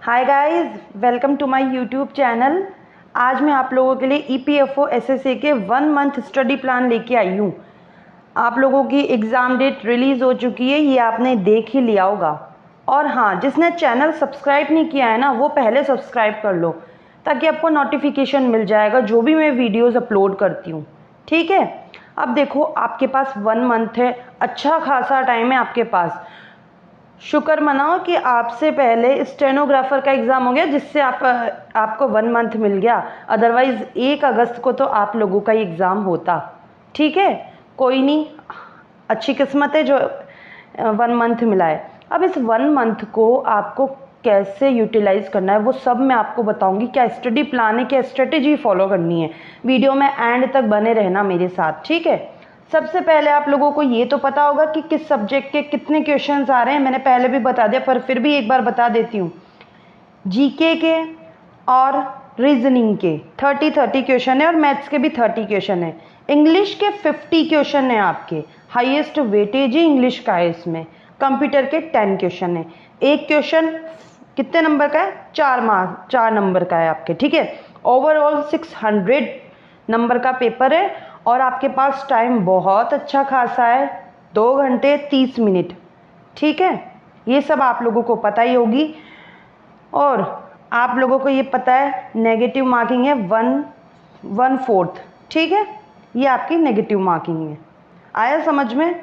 Hi guys, welcome to my YouTube channel. आज मैं आप लोगों के लिए ईपीएफओ एसएसए के 1 मंथ स्टडी प्लान लेके आई हूँ। आप लोगों की एग्ज़ाम डेट रिलीज़ हो चुकी है, ये आपने देख ही लिया होगा। और हाँ, जिसने चैनल सब्सक्राइब नहीं किया है ना, वो पहले सब्सक्राइब कर लो ताकि आपको नोटिफिकेशन मिल जाएगा जो भी मैं वीडियोज़ अपलोड करती हूँ। ठीक है, अब देखो आपके पास 1 मंथ है, अच्छा खासा टाइम है आपके पास। शुक्र मनाओ कि आपसे पहले स्टेनोग्राफर का एग्ज़ाम हो गया, जिससे आपको 1 मंथ मिल गया। अदरवाइज़ 1 अगस्त को तो आप लोगों का एग्ज़ाम होता। ठीक है, कोई नहीं, अच्छी किस्मत है जो 1 मंथ मिला है। अब इस 1 मंथ को आपको कैसे यूटिलाइज़ करना है वो सब मैं आपको बताऊंगी। क्या स्टडी प्लान है, क्या स्ट्रेटेजी फॉलो करनी है, वीडियो में एंड तक बने रहना मेरे साथ। ठीक है, सबसे पहले आप लोगों को ये तो पता होगा कि किस सब्जेक्ट के कितने क्वेश्चंस आ रहे हैं। मैंने पहले भी बता दिया पर फिर भी एक बार बता देती हूँ। जीके के और रीजनिंग के 30 क्वेश्चन है और मैथ्स के भी 30 क्वेश्चन है। इंग्लिश के 50 क्वेश्चन है आपके, हाईएस्ट वेटेज ही इंग्लिश का है इसमें। कंप्यूटर के 10 क्वेश्चन है। एक क्वेश्चन कितने नंबर का है? 4 नंबर का है आपके। ठीक है, ओवरऑल 600 नंबर का पेपर है और आपके पास टाइम बहुत अच्छा खासा है, 2 घंटे 30 मिनट। ठीक है, ये सब आप लोगों को पता ही होगी। और आप लोगों को ये पता है नेगेटिव मार्किंग है 1/4। ठीक है, ये आपकी नेगेटिव मार्किंग है। आया समझ में?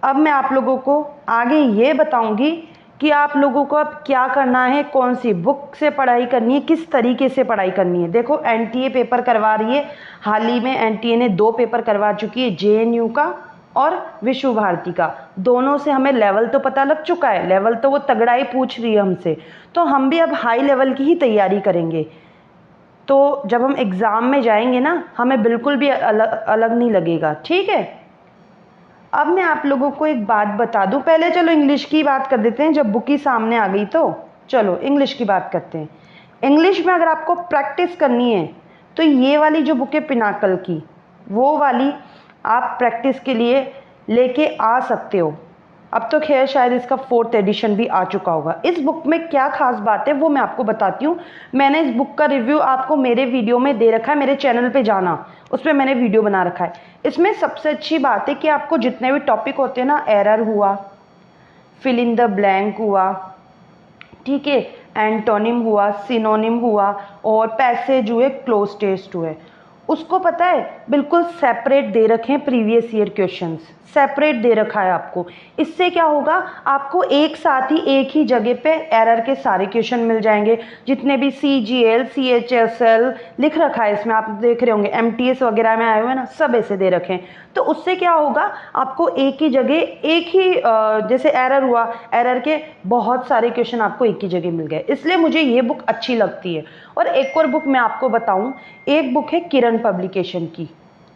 अब मैं आप लोगों को आगे ये बताऊंगी कि आप लोगों को अब क्या करना है, कौन सी बुक से पढ़ाई करनी है, किस तरीके से पढ़ाई करनी है। देखो, एनटीए पेपर करवा रही है। हाल ही में एनटीए ने 2 पेपर करवा चुकी है, जेएनयू का और विश्व भारती का। दोनों से हमें लेवल तो पता लग चुका है, लेवल तो वो तगड़ा ही पूछ रही है हमसे, तो हम भी अब हाई लेवल की ही तैयारी करेंगे। तो जब हम एग्ज़ाम में जाएंगे ना, हमें बिल्कुल भी अलग नहीं लगेगा। ठीक है, अब मैं आप लोगों को एक बात बता दूं। पहले चलो इंग्लिश की बात कर देते हैं, जब बुक ही सामने आ गई तो चलो इंग्लिश की बात करते हैं। इंग्लिश में अगर आपको प्रैक्टिस करनी है तो ये वाली जो बुक है पिनाकल की, वो वाली आप प्रैक्टिस के लिए लेके आ सकते हो। अब तो खैर शायद इसका 4th एडिशन भी आ चुका होगा। इस बुक में क्या खास बात है वो मैं आपको बताती हूँ। मैंने इस बुक का रिव्यू आपको मेरे वीडियो में दे रखा है, मेरे चैनल पे जाना, उस पर मैंने वीडियो बना रखा है। इसमें सबसे अच्छी बात है कि आपको जितने भी टॉपिक होते हैं ना, एरर हुआ, फिल इन द ब्लैंक हुआ, ठीक है, एंटोनिम हुआ, सिनोनिम हुआ और पैसेज हुए, क्लोज टेस्ट हुए, उसको पता है बिल्कुल सेपरेट दे रखे हैं। प्रीवियस ईयर क्वेश्चंस सेपरेट दे रखा है आपको। इससे क्या होगा, आपको एक साथ ही एक ही जगह पे एरर के सारे क्वेश्चन मिल जाएंगे। जितने भी CGL CHSL लिख रखा है इसमें, आप देख रहे होंगे MTS वगैरह में आए हुए हैं ना, सब ऐसे दे रखे हैं। तो उससे क्या होगा, आपको एक ही जगह एक ही जैसे एरर हुआ, एरर के बहुत सारे क्वेश्चन आपको एक ही जगह मिल गए। इसलिए मुझे ये बुक अच्छी लगती है। और एक और बुक मैं आपको बताऊं, एक बुक है किरण पब्लिकेशन की,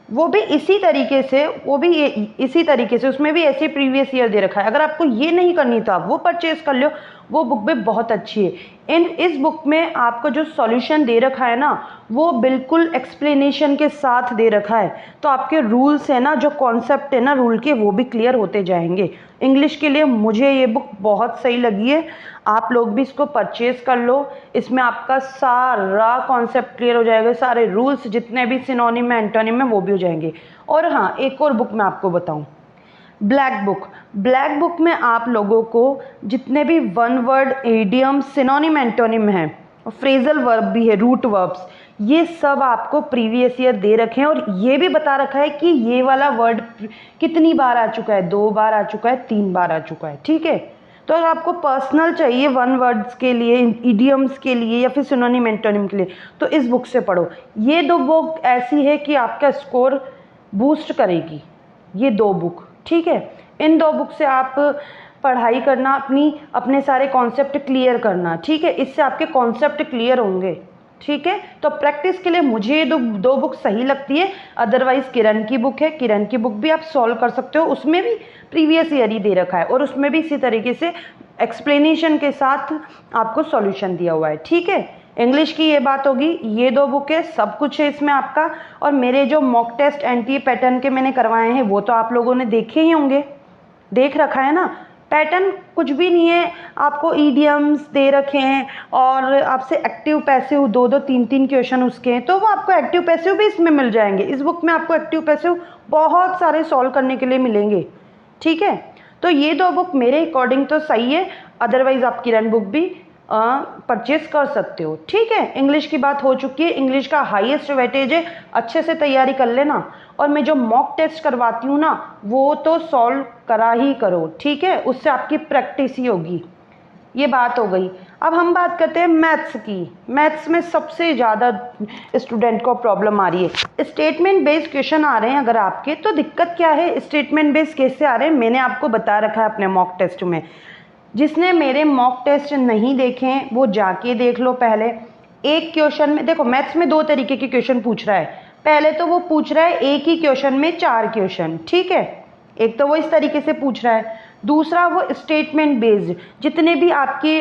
वो भी इसी तरीके से, उसमें भी ऐसे प्रीवियस ईयर दे रखा है। अगर आपको ये नहीं करनी तो आप वो परचेज कर लो, वो बुक भी बहुत अच्छी है। इस बुक में आपको जो सॉल्यूशन दे रखा है ना, वो बिल्कुल एक्सप्लेनेशन के साथ दे रखा है। तो आपके रूल्स है ना, जो कॉन्सेप्ट है ना रूल के, वो भी क्लियर होते जाएंगे। इंग्लिश के लिए मुझे ये बुक बहुत सही लगी है, आप लोग भी इसको परचेज कर लो। इसमें आपका सारा कॉन्सेप्ट क्लियर हो जाएगा, सारे रूल्स जितने भी सिनोनिम में एंटोनिम में वो भी हो जाएंगे। और हाँ, एक और बुक मैं आपको बताऊं, ब्लैक बुक में आप लोगों को जितने भी 1 वर्ड इडियम सिनोनिम एंटोनिम हैं, फ्रेजल वर्ब भी है, रूट वर्ब्स, ये सब आपको प्रीवियस ईयर दे रखे हैं। और ये भी बता रखा है कि ये वाला वर्ड कितनी बार आ चुका है, 2 बार आ चुका है, 3 बार आ चुका है। ठीक है, तो अगर आपको पर्सनल चाहिए 1 वर्ड्स के लिए, इडियम्स के लिए या फिर सिनोनिम एंटोनिम के लिए, तो इस बुक से पढ़ो। ये 2 बुक ऐसी है कि आपका स्कोर बूस्ट करेगी, ये 2 बुक। ठीक है, इन 2 बुक से आप पढ़ाई करना, अपने सारे कॉन्सेप्ट क्लियर करना। ठीक है, इससे आपके कॉन्सेप्ट क्लियर होंगे। ठीक है, तो प्रैक्टिस के लिए मुझे ये 2 बुक सही लगती है। अदरवाइज किरण की बुक है, किरण की बुक भी आप सॉल्व कर सकते हो, उसमें भी प्रीवियस ईयर ही दे रखा है और उसमें भी इसी तरीके से एक्सप्लेनेशन के साथ आपको सॉल्यूशन दिया हुआ है। ठीक है, इंग्लिश की ये बात होगी। ये 2 बुक है, सब कुछ है इसमें आपका। और मेरे जो मॉक टेस्ट एनटीए पैटर्न के मैंने करवाए हैं वो तो आप लोगों ने देखे ही होंगे, देख रखा है ना। पैटर्न कुछ भी नहीं है, आपको ईडियम्स दे रखे हैं और आपसे एक्टिव पैसिव 2-2 3-3 क्वेश्चन उसके हैं, तो वो आपको एक्टिव पैसिव भी इसमें मिल जाएंगे। इस बुक में आपको एक्टिव पैसिव बहुत सारे सॉल्व करने के लिए मिलेंगे, ठीक है। तो ये 2 बुक मेरे अकॉर्डिंग तो सही है, अदरवाइज आप किरण बुक भी परचेज कर सकते हो, ठीक है। इंग्लिश की बात हो चुकी है, इंग्लिश का हाईएस्ट वेटेज है, अच्छे से तैयारी कर लेना। और मैं जो मॉक टेस्ट करवाती हूँ ना, वो तो सॉल्व करा ही करो, ठीक है, उससे आपकी प्रैक्टिस ही होगी। ये बात हो गई। अब हम बात करते हैं मैथ्स की। मैथ्स में सबसे ज़्यादा स्टूडेंट को प्रॉब्लम आ रही है, स्टेटमेंट बेस्ड क्वेश्चन आ रहे हैं अगर आपके, तो दिक्कत क्या है, स्टेटमेंट बेस्ड कैसे आ रहे हैं मैंने आपको बता रखा है अपने मॉक टेस्ट में। जिसने मेरे मॉक टेस्ट नहीं देखे हैं वो जाके देख लो। पहले एक क्वेश्चन में देखो, मैथ्स में 2 तरीके के क्वेश्चन पूछ रहा है। पहले तो वो पूछ रहा है एक ही क्वेश्चन में 4 क्वेश्चन, ठीक है, एक तो वो इस तरीके से पूछ रहा है। दूसरा वो स्टेटमेंट बेस्ड, जितने भी आपकी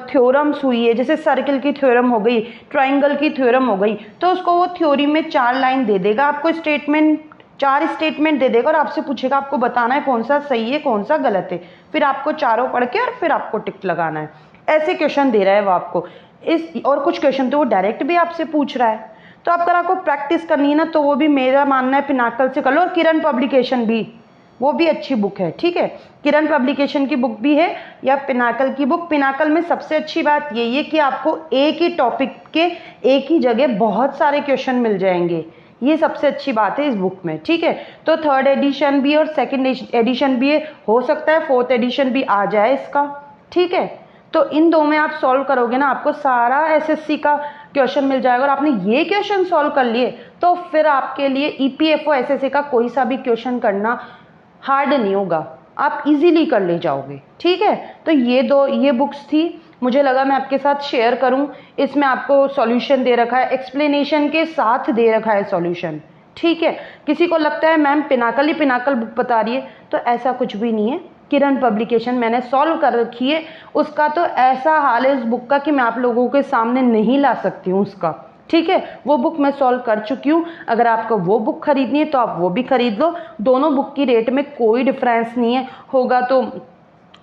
थ्योरम्स हुई है, जैसे सर्किल की थ्योरम हो गई, ट्राइंगल की थ्योरम हो गई, तो उसको वो थ्योरी में 4 लाइन दे देगा आपको, स्टेटमेंट 4 स्टेटमेंट दे देगा और आपसे पूछेगा आपको बताना है कौन सा सही है कौन सा गलत है, फिर आपको चारों पढ़ के और फिर आपको टिक लगाना है। ऐसे क्वेश्चन दे रहा है वो आपको। और कुछ क्वेश्चन तो वो डायरेक्ट भी आपसे पूछ रहा है। तो अगर आपको प्रैक्टिस करनी है ना, तो वो भी मेरा मानना है पिनाकल से कर लो। और किरण पब्लिकेशन भी, वो भी अच्छी बुक है, ठीक है। किरण पब्लिकेशन की बुक भी है या पिनाकल की बुक। पिनाकल में सबसे अच्छी बात यही है कि आपको एक ही टॉपिक के एक ही जगह बहुत सारे क्वेश्चन मिल जाएंगे, ये सबसे अच्छी बात है इस बुक में, ठीक है। तो 3rd एडिशन भी और 2nd एडिशन भी है, हो सकता है 4th एडिशन भी आ जाए इसका, ठीक है। तो इन 2 में आप सॉल्व करोगे ना, आपको सारा एसएससी का क्वेश्चन मिल जाएगा। और आपने ये क्वेश्चन सॉल्व कर लिए तो फिर आपके लिए ईपीएफओ एसएससी का कोई सा भी क्वेश्चन करना हार्ड नहीं होगा, आप इजीली कर ले जाओगे, ठीक है। तो ये बुक्स थी, मुझे लगा मैं आपके साथ शेयर करूं। इसमें आपको सॉल्यूशन दे रखा है, एक्सप्लेनेशन के साथ दे रखा है सॉल्यूशन, ठीक है। किसी को लगता है मैम पिनाकल ही पिनाकल बुक बता रही है, तो ऐसा कुछ भी नहीं है। किरण पब्लिकेशन मैंने सॉल्व कर रखी है, उसका तो ऐसा हाल है इस बुक का कि मैं आप लोगों के सामने नहीं ला सकती हूँ उसका, ठीक है। वो बुक मैं सॉल्व कर चुकी हूँ। अगर आपको वो बुक खरीदनी है तो आप वो भी खरीद लो। दोनों बुक की रेट में कोई डिफरेंस नहीं है, होगा तो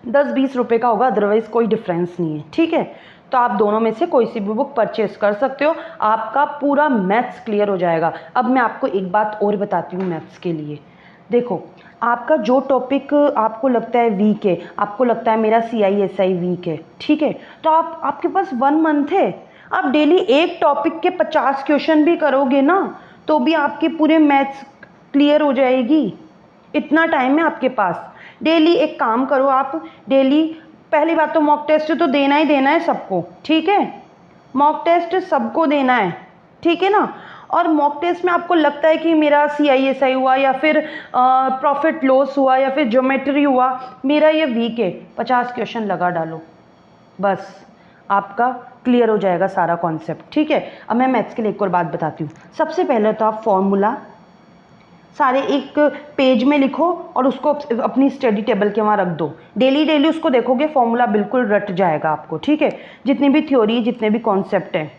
10-20 रुपये का होगा, अदरवाइज कोई डिफरेंस नहीं है, ठीक है। तो आप दोनों में से कोई सी भी बुक परचेस कर सकते हो, आपका पूरा मैथ्स क्लियर हो जाएगा। अब मैं आपको एक बात और बताती हूँ मैथ्स के लिए। देखो, आपका जो टॉपिक आपको लगता है वीक है, आपको लगता है मेरा CISI वीक है, ठीक है, तो आपके पास 1 मंथ है। आप डेली एक टॉपिक के 50 क्वेश्चन भी करोगे ना, तो भी आपके पूरे मैथ्स क्लियर हो जाएगी। इतना टाइम है आपके पास। डेली एक काम करो, आप डेली, पहली बात तो मॉक टेस्ट तो देना ही देना है सबको, ठीक है। मॉक टेस्ट सबको देना है, ठीक है ना। और मॉक टेस्ट में आपको लगता है कि मेरा CISI हुआ या फिर प्रॉफिट लॉस हुआ या फिर ज्योमेट्री हुआ, मेरा ये वीक है, 50 क्वेश्चन लगा डालो, बस आपका क्लियर हो जाएगा सारा कॉन्सेप्ट, ठीक है। अब मैं मैथ्स के लिए एक और बात बताती हूँ। सबसे पहले तो आप फॉर्मूला सारे एक पेज में लिखो और उसको अपनी स्टडी टेबल के वहाँ रख दो। डेली उसको देखोगे, फॉर्मूला बिल्कुल रट जाएगा आपको, ठीक है। जितनी भी थ्योरी, जितने भी कॉन्सेप्ट हैं,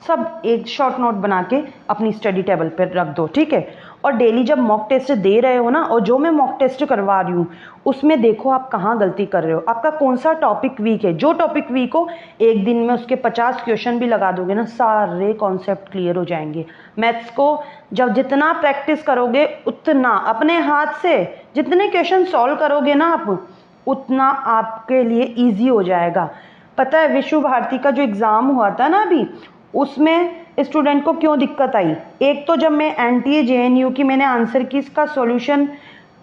सब एक शॉर्ट नोट बना के अपनी स्टडी टेबल पर रख दो, ठीक है। और डेली जब मॉक टेस्ट दे रहे हो ना, और जो मैं मॉक टेस्ट करवा रही हूँ उसमें देखो आप कहाँ गलती कर रहे हो, आपका कौन सा टॉपिक वीक है। जो टॉपिक वीक हो, एक दिन में उसके 50 क्वेश्चन भी लगा दोगे ना, सारे कॉन्सेप्ट क्लियर हो जाएंगे। मैथ्स को जब जितना प्रैक्टिस करोगे, उतना अपने हाथ से जितने क्वेश्चन सॉल्व करोगे ना आप, उतना आपके लिए ईजी हो जाएगा। पता है विश्व भारती का जो एग्ज़ाम हुआ था ना अभी, उसमें स्टूडेंट को क्यों दिक्कत आई। एक तो जब मैं NTA JNU की मैंने आंसर की इसका सॉल्यूशन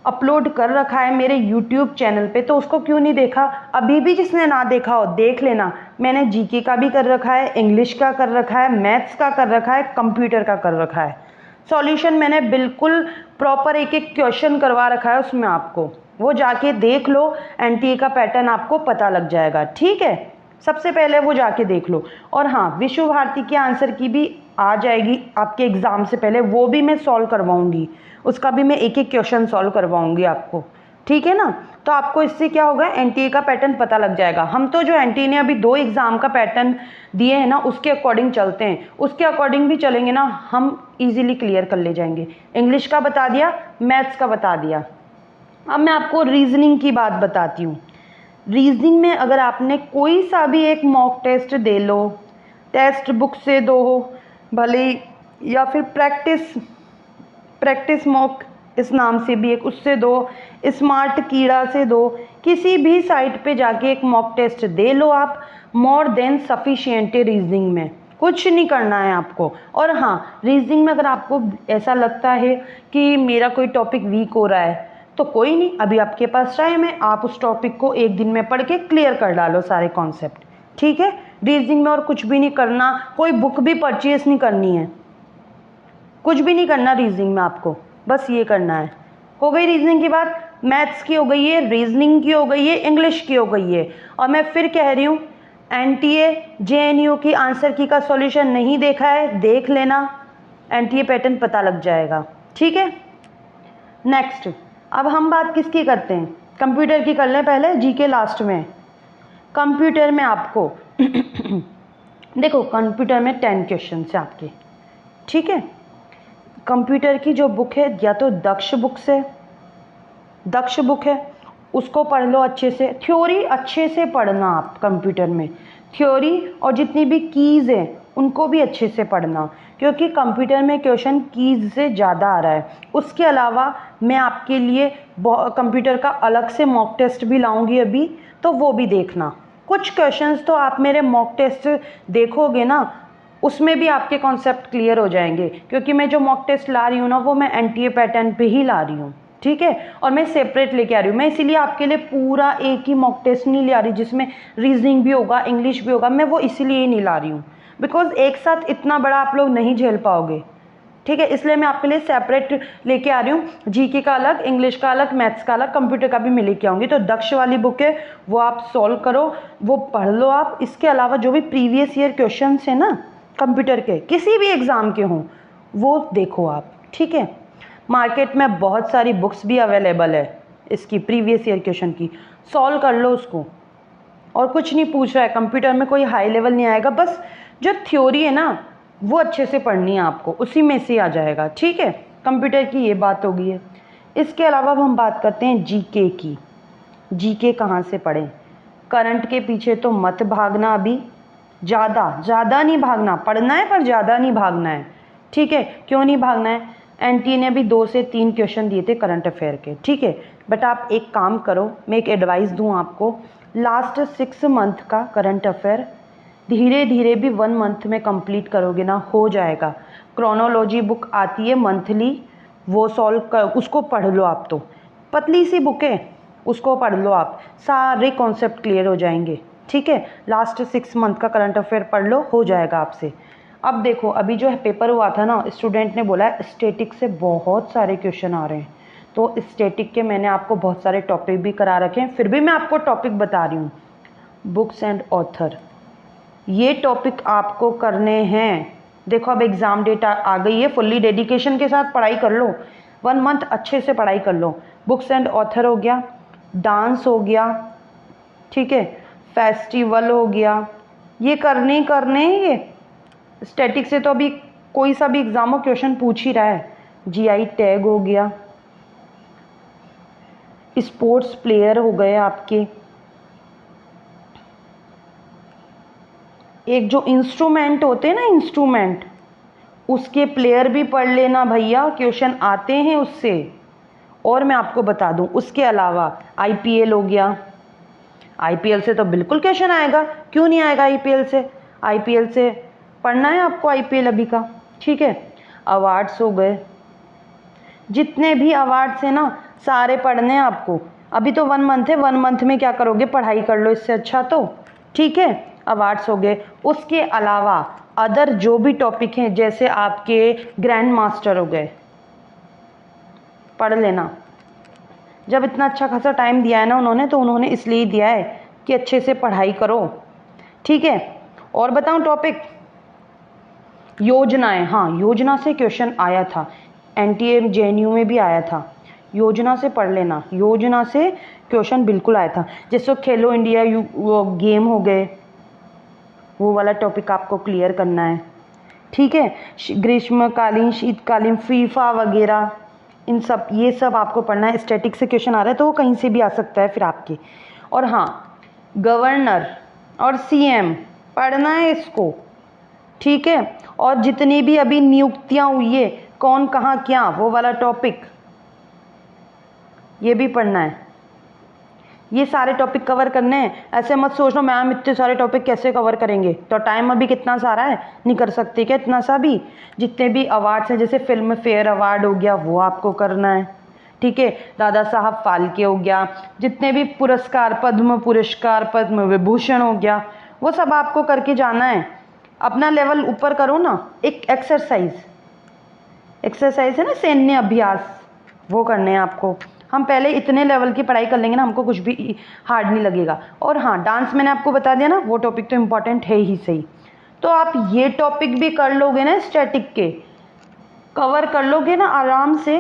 अपलोड कर रखा है मेरे YouTube चैनल पे, तो उसको क्यों नहीं देखा। अभी भी जिसने ना देखा हो देख लेना। मैंने GK का भी कर रखा है, इंग्लिश का कर रखा है, मैथ्स का कर रखा है, कंप्यूटर का कर रखा है। सॉल्यूशन मैंने बिल्कुल प्रॉपर एक एक क्वेश्चन करवा रखा है उसमें, आपको वो जाके देख लो। NTA का पैटर्न आपको पता लग जाएगा, ठीक है। सबसे पहले वो जाके देख लो। और हाँ, विश्व भारती के आंसर की भी आ जाएगी आपके एग्ज़ाम से पहले, वो भी मैं सॉल्व करवाऊंगी, उसका भी मैं एक एक क्वेश्चन सॉल्व करवाऊंगी आपको, ठीक है ना। तो आपको इससे क्या होगा, NTA का पैटर्न पता लग जाएगा। हम तो जो NTA ने अभी 2 एग्ज़ाम का पैटर्न दिए हैं ना, उसके अकॉर्डिंग चलते हैं, उसके अकॉर्डिंग भी चलेंगे ना, हम ईजिली क्लियर कर ले जाएंगे। इंग्लिश का बता दिया, मैथ्स का बता दिया। अब मैं आपको रीजनिंग की बात बताती हूँ। रीजनिंग में अगर आपने कोई सा भी एक मॉक टेस्ट दे लो, टेक्स्ट बुक से दो भले, या फिर प्रैक्टिस मॉक इस नाम से भी एक उससे दो, स्मार्ट कीड़ा से दो, किसी भी साइट पे जाके एक मॉक टेस्ट दे लो आप, मोर देन सफिशिएंट है रीजनिंग में। कुछ नहीं करना है आपको। और हाँ, रीजनिंग में अगर आपको ऐसा लगता है कि मेरा कोई टॉपिक वीक हो रहा है तो कोई नहीं, अभी आपके पास टाइम है, आप उस टॉपिक को एक दिन में पढ़ के क्लियर कर डालो सारे कॉन्सेप्ट। ठीक है, रीजनिंग में और कुछ भी नहीं करना, कोई बुक भी परचेज नहीं करनी है, कुछ भी नहीं करना रीजनिंग में आपको, बस ये करना है। हो गई रीजनिंग की बात, मैथ्स की हो गई है, रीजनिंग की हो गई है, इंग्लिश की हो गई है। और मैं फिर कह रही हूँ, एनटीए जेएनयू की आंसर की का सॉल्यूशन नहीं देखा है, देख लेना, एनटीए पैटर्न पता लग जाएगा। ठीक है, नेक्स्ट अब हम बात किसकी करते हैं, कंप्यूटर की कर लें पहले, जीके लास्ट में। कंप्यूटर में आपको देखो, कंप्यूटर में 10 क्वेश्चन है आपके। ठीक है, कंप्यूटर की जो बुक है, या तो दक्ष बुक है, उसको पढ़ लो अच्छे से। थ्योरी अच्छे से पढ़ना आप, कंप्यूटर में थ्योरी और जितनी भी कीज़ हैं उनको भी अच्छे से पढ़ना, क्योंकि कंप्यूटर में क्वेश्चन कीज़ से ज़्यादा आ रहा है। उसके अलावा मैं आपके लिए कंप्यूटर का अलग से मॉक टेस्ट भी लाऊंगी अभी, तो वो भी देखना। कुछ क्वेश्चंस तो आप मेरे मॉक टेस्ट देखोगे ना, उसमें भी आपके कॉन्सेप्ट क्लियर हो जाएंगे, क्योंकि मैं जो मॉक टेस्ट ला रही हूँ ना, वो मैं एनटीए पैटर्न पे ही ला रही हूँ। ठीक है, और मैं सेपरेट लेके आ रही हूँ। मैं इसीलिए आपके लिए पूरा एक ही मॉक टेस्ट नहीं ले आ रही जिसमें रीजनिंग भी होगा, इंग्लिश भी होगा। मैं वो इसीलिए ही नहीं ला रही हूँ, बिकॉज एक साथ इतना बड़ा आप लोग नहीं झेल पाओगे। ठीक है, इसलिए मैं आपके लिए सेपरेट लेके आ रही हूँ। जीके का अलग, इंग्लिश का अलग, मैथ्स का अलग, कंप्यूटर का भी मैं लेके आऊँगी। तो दक्ष वाली बुक है, वो आप सॉल्व करो, वो पढ़ लो आप। इसके अलावा जो भी प्रीवियस ईयर क्वेश्चन है ना कंप्यूटर के, किसी भी एग्ज़ाम के हों, वो देखो आप। ठीक है, मार्केट में बहुत सारी बुक्स भी अवेलेबल है इसकी, प्रीवियस ईयर क्वेश्चन की, सॉल्व कर लो उसको। और कुछ नहीं पूछ रहा है, कंप्यूटर में कोई हाई लेवल नहीं आएगा, बस जो थ्योरी है ना वो अच्छे से पढ़नी है आपको, उसी में से आ जाएगा। ठीक है, कंप्यूटर की ये बात हो गई है। इसके अलावा हम बात करते हैं जीके की। जीके कहाँ से पढ़ें? करंट के पीछे तो मत भागना, अभी ज़्यादा नहीं भागना, पढ़ना है पर ज़्यादा नहीं भागना है। ठीक है, क्यों नहीं भागना है? एनटीए ने अभी 2 से 3 क्वेश्चन दिए थे करंट अफेयर के। ठीक है, बट आप एक काम करो, मैं एक एडवाइस दूं आपको, लास्ट 6 मंथ का करंट अफेयर धीरे धीरे भी 1 मंथ में कंप्लीट करोगे ना, हो जाएगा। क्रोनोलॉजी बुक आती है मंथली, वो सॉल्व कर, उसको पढ़ लो आप। तो पतली सी बुक है, उसको पढ़ लो आप, सारे कॉन्सेप्ट क्लियर हो जाएंगे। ठीक है, लास्ट 6 मंथ का करंट अफेयर पढ़ लो, हो जाएगा आपसे। अब देखो, अभी जो है पेपर हुआ था ना, स्टूडेंट ने बोला है स्टैटिक से बहुत सारे क्वेश्चन आ रहे हैं। तो स्टैटिक के मैंने आपको बहुत सारे टॉपिक भी करा रखे हैं, फिर भी मैं आपको टॉपिक बता रही हूँ। बुक्स एंड ऑथर, ये टॉपिक आपको करने हैं। देखो, अब एग्ज़ाम डेट आ गई है, फुल्ली डेडिकेशन के साथ पढ़ाई कर लो, 1 मंथ अच्छे से पढ़ाई कर लो। बुक्स एंड ऑथर हो गया, डांस हो गया, ठीक है, फेस्टिवल हो गया, ये करने ये स्टैटिक से तो अभी कोई सा भी एग्जाम में क्वेश्चन पूछ ही रहा है। जीआई टैग हो गया, स्पोर्ट्स प्लेयर हो गए आपके, एक जो इंस्ट्रूमेंट होते हैं ना, इंस्ट्रूमेंट, उसके प्लेयर भी पढ़ लेना भैया, क्वेश्चन आते हैं उससे। और मैं आपको बता दूं, उसके अलावा आईपीएल हो गया, आईपीएल से तो बिल्कुल क्वेश्चन आएगा, क्यों नहीं आएगा? आईपीएल से पढ़ना है आपको, आईपीएल अभी का। ठीक है, अवार्ड्स हो गए, जितने भी अवार्ड्स हैं ना सारे पढ़ने हैं आपको। अभी तो 1 मंथ है, 1 मंथ में क्या करोगे? पढ़ाई कर लो इससे अच्छा तो। ठीक है, अवार्ड्स हो गए। उसके अलावा अदर जो भी टॉपिक हैं, जैसे आपके ग्रैंड मास्टर हो गए, पढ़ लेना। जब इतना अच्छा खासा टाइम दिया है ना उन्होंने, तो उन्होंने इसलिए दिया है कि अच्छे से पढ़ाई करो। ठीक है, और बताऊं टॉपिक? योजनाएं, हाँ, योजना से क्वेश्चन आया था, एनटीए जेएनयू में भी आया था। योजना से पढ़ लेना, योजना से क्वेश्चन बिल्कुल आया था। जैसे खेलो इंडिया वो गेम हो गए, वो वाला टॉपिक आपको क्लियर करना है। ठीक है, ग्रीष्मकालीन, शीतकालीन, फीफा वगैरह, इन सब, ये सब आपको पढ़ना है। स्टैटिक से क्वेश्चन आ रहा है तो वो कहीं से भी आ सकता है फिर आपके। और हाँ, गवर्नर और सीएम पढ़ना है इसको, ठीक है। और जितनी भी अभी नियुक्तियां हुई है, कौन कहाँ क्या, वो वाला टॉपिक ये भी पढ़ना है। ये सारे टॉपिक कवर करने हैं। ऐसे मत सोचना मैम इतने सारे टॉपिक कैसे कवर करेंगे, तो टाइम अभी कितना सारा है, नहीं कर सकते क्या इतना सा भी। जितने भी अवार्ड्स हैं, जैसे फिल्म फेयर अवार्ड हो गया, वो आपको करना है, ठीक है। दादा साहब फाल्के हो गया, जितने भी पुरस्कार, पद्म पुरस्कार, पद्म विभूषण हो गया, वो सब आपको करके जाना है। अपना लेवल ऊपर करो ना। एक एक्सरसाइज है ना, सैन्य अभ्यास, वो करने हैं आपको। हम पहले इतने लेवल की पढ़ाई कर लेंगे ना, हमको कुछ भी हार्ड नहीं लगेगा। और हाँ, डांस मैंने आपको बता दिया ना, वो टॉपिक तो इम्पॉर्टेंट है ही सही। तो आप ये टॉपिक भी कर लोगे ना, स्टैटिक के कवर कर लोगे ना आराम से,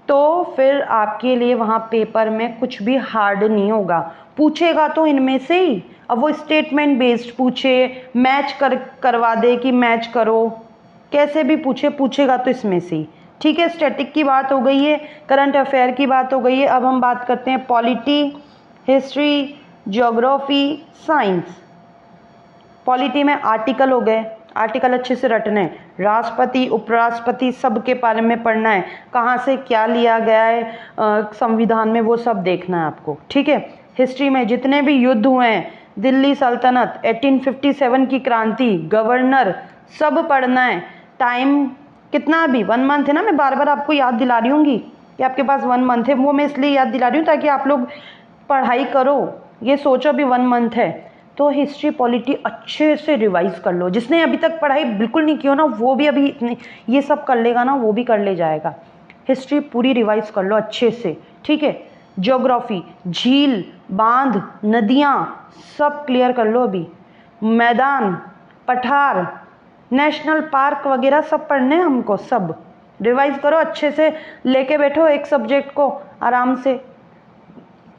तो फिर आपके लिए वहाँ पेपर में कुछ भी हार्ड नहीं होगा। पूछेगा तो इनमें से ही, अब वो स्टेटमेंट बेस्ड पूछे, मैच करवा दे कि मैच करो, कैसे भी पूछेगा तो इसमें से ही, ठीक है। स्टैटिक की बात हो गई है, करंट अफेयर की बात हो गई है। अब हम बात करते हैं polity, history, geography, science. Polity में आर्टिकल हो गए, आर्टिकल अच्छे से रटने, राष्ट्रपति उपराष्ट्रपति सब के बारे में पढ़ना है, कहाँ से क्या लिया गया है संविधान में, वो सब देखना है आपको, ठीक है। हिस्ट्री में जितने भी युद्ध हुए हैं, दिल्ली सल्तनत, 1857 की क्रांति, गवर्नर, सब पढ़ना है। टाइम कितना, अभी 1 मंथ है ना, मैं बार बार आपको याद दिला रही हूँगी कि आपके पास 1 मंथ है, वो मैं इसलिए याद दिला रही हूँ ताकि आप लोग पढ़ाई करो। ये सोचो अभी 1 मंथ है, तो हिस्ट्री पॉलिटी अच्छे से रिवाइज कर लो। जिसने अभी तक पढ़ाई बिल्कुल नहीं की हो ना, वो भी अभी इतने ये सब कर लेगा ना, वो भी कर ले जाएगा। हिस्ट्री पूरी रिवाइज कर लो अच्छे से, ठीक है। ज्योग्राफी, झील, बांध, नदियाँ सब क्लियर कर लो अभी। मैदान, पठार, नेशनल पार्क वगैरह सब पढ़ने हैं हमको, सब रिवाइज करो अच्छे से, लेके बैठो एक सब्जेक्ट को आराम से।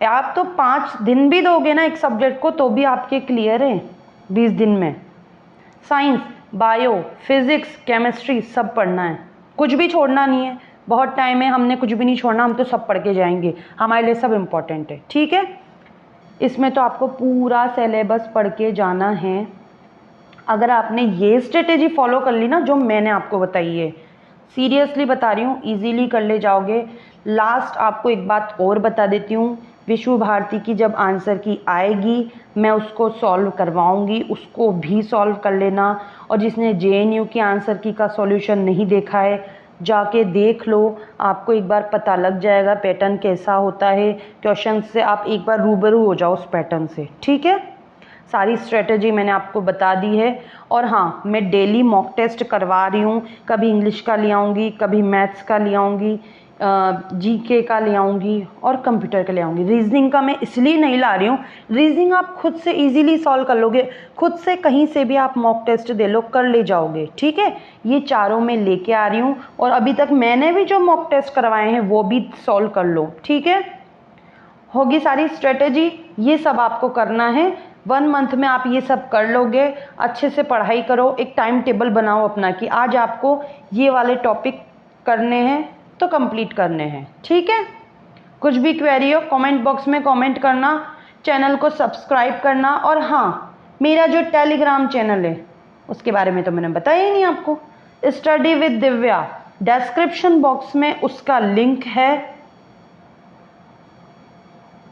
आप तो 5 दिन भी दोगे ना एक सब्जेक्ट को, तो भी आपके क्लियर है 20 दिन में। साइंस, बायो, फिजिक्स, केमिस्ट्री सब पढ़ना है, कुछ भी छोड़ना नहीं है। बहुत टाइम है, हमने कुछ भी नहीं छोड़ना, हम तो सब पढ़ के जाएंगे, हमारे लिए सब इम्पोर्टेंट है, ठीक है। इसमें तो आपको पूरा सिलेबस पढ़ के जाना है। अगर आपने ये स्ट्रेटेजी फॉलो कर ली ना, जो मैंने आपको बताई है, सीरियसली बता रही हूँ, इजीली कर ले जाओगे। लास्ट आपको एक बात और बता देती हूँ, विश्व भारती की जब आंसर की आएगी, मैं उसको सॉल्व करवाऊंगी, उसको भी सॉल्व कर लेना। और जिसने जेएनयू की आंसर की का सॉल्यूशन नहीं देखा है, जाके देख लो, आपको एक बार पता लग जाएगा पैटर्न कैसा होता है। क्वेश्चन से आप एक बार रूबरू हो जाओ उस पैटर्न से, ठीक है। सारी स्ट्रेटजी मैंने आपको बता दी है। और हाँ, मैं डेली मॉक टेस्ट करवा रही हूँ, कभी इंग्लिश का ले आऊँगी, कभी मैथ्स का ले आऊँगी, जीके का ले आऊँगी और कंप्यूटर का ले आऊँगी। रीजनिंग का मैं इसलिए नहीं ला रही हूँ, रीजनिंग आप खुद से इजीली सॉल्व कर लोगे, खुद से कहीं से भी आप मॉक टेस्ट दे लो, कर ले जाओगे, ठीक है। ये चारों मैं लेके आ रही हूँ, और अभी तक मैंने भी जो मॉक टेस्ट करवाए हैं वो भी सॉल्व कर लो, ठीक है। होगी सारी स्ट्रेटेजी, ये सब आपको करना है। 1 मंथ में आप ये सब कर लोगे। अच्छे से पढ़ाई करो, एक टाइम टेबल बनाओ अपना कि आज आपको ये वाले टॉपिक करने हैं तो कंप्लीट करने हैं, ठीक है। कुछ भी क्वेरी हो कमेंट बॉक्स में कमेंट करना, चैनल को सब्सक्राइब करना। और हाँ, मेरा जो टेलीग्राम चैनल है उसके बारे में तो मैंने बताया ही नहीं आपको, study with Divya, description box में उसका लिंक है,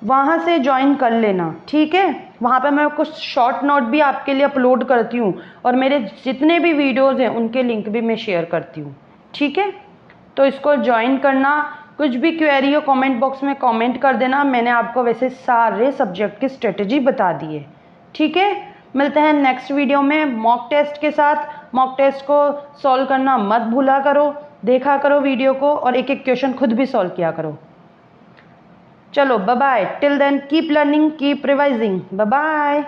वहाँ से ज्वाइन कर लेना, ठीक है। वहाँ पे मैं कुछ शॉर्ट नोट भी आपके लिए अपलोड करती हूँ, और मेरे जितने भी वीडियोस हैं उनके लिंक भी मैं शेयर करती हूँ, ठीक है। तो इसको ज्वाइन करना। कुछ भी क्वेरी हो कमेंट बॉक्स में कमेंट कर देना। मैंने आपको वैसे सारे सब्जेक्ट की स्ट्रेटजी बता दी है, ठीक है। मिलते हैं नेक्स्ट वीडियो में मॉक टेस्ट के साथ। मॉक टेस्ट को सॉल्व करना मत भूला करो, देखा करो वीडियो को, और एक एक क्वेश्चन खुद भी सॉल्व किया करो। चलो bye bye, till then keep learning, keep revising, bye bye.